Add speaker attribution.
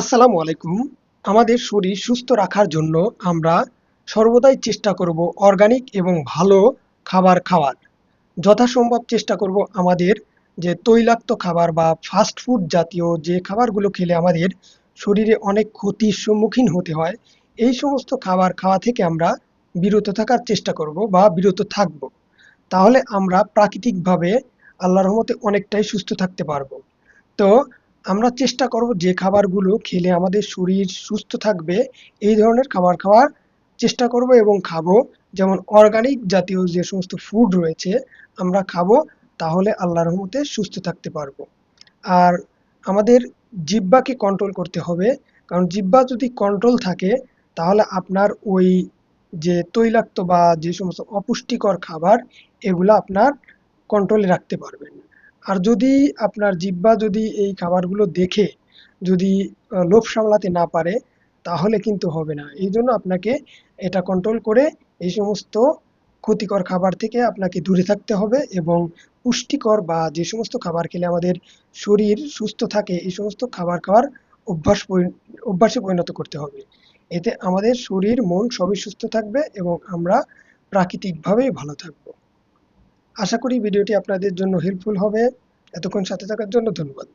Speaker 1: আসসালামু আলাইকুম। আমাদের শরীর সুস্থ রাখার জন্য আমরা সর্বদাই চেষ্টা করব অর্গানিক এবং ভালো খাবার খাওয়ার। যথাসম্ভব চেষ্টা করব আমাদের যে তৈলাক্ত খাবার বা ফাস্ট ফুড জাতীয় যে খাবারগুলো খেলে আমাদের শরীরে অনেক ক্ষতির সম্মুখীন হতে হয়, এই সমস্ত খাবার খাওয়া থেকে আমরা বিরত থাকার চেষ্টা করব বা বিরত থাকব। তাহলে আমরা প্রাকৃতিকভাবে আল্লাহর রহমতে অনেকটাই সুস্থ থাকতে পারবো। তো আমরা চেষ্টা করব যে খাবারগুলো খেলে আমাদের শরীর সুস্থ থাকবে, এই ধরনের খাবার খাওয়ার চেষ্টা করব এবং খাবো। যেমন অর্গানিক জাতীয় যে সমস্ত ফুড রয়েছে আমরা খাবো, তাহলে আল্লাহর রহমতে সুস্থ থাকতে পারবো। আর আমাদের জিহ্বাকে কন্ট্রোল করতে হবে, কারণ জিহ্বা যদি কন্ট্রোল থাকে তাহলে আপনার ওই যে তৈলাক্ত বা যে সমস্ত অপুষ্টিকর খাবার এগুলো আপনার কন্ট্রোলে রাখতে পারবেন। আর যদি আপনার জিহ্বা যদি এই খাবারগুলো দেখে যদি লোভ সামলাতে না পারে, তাহলে কিন্তু হবে না। এই জন্য আপনাকে এটা কন্ট্রোল করে এই সমস্ত ক্ষতিকর খাবার থেকে আপনাকে দূরে থাকতে হবে এবং পুষ্টিকর বা যে সমস্ত খাবার খেলে আমাদের শরীর সুস্থ থাকে এই সমস্ত খাবার খাওয়ার অভ্যাসে পরিণত করতে হবে। এতে আমাদের শরীর মন সবই সুস্থ থাকবে এবং আমরা প্রাকৃতিকভাবেই ভালো থাকবো। আশা করি ভিডিওটি আপনাদের জন্য হেল্পফুল হবে। এতক্ষণ সাথে থাকার জন্য ধন্যবাদ।